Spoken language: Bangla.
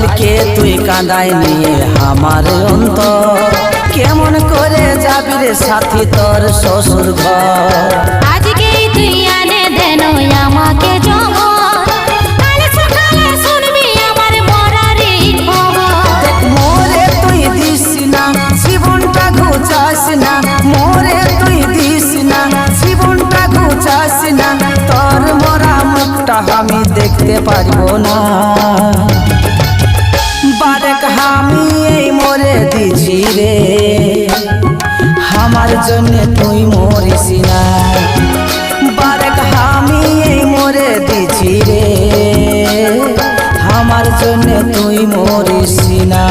কালকে তুই কাঁদায় নিয়ে আমার অন্তর, কেমন করে যাবি রে সাথী তোর শ্বশুর ঘর। আজকেই তুই আনে দেন আমাকে জগৎ, কাল সকালে শুনবি আমার মরারি খবর। মোরে তুই দিস না জীবনটা ঘুচাস না, মোরে তুই দিস না জীবনটা ঘুচাস না, তোর মরা মুখটা আমি দেখতে পারবো না। বারেক আমি এই মরে দিছি রে, আমার জন্য তুই মরিস না। বারেক আমি এই মরে দিছি রে, আমার জন্য তুই মরিস না।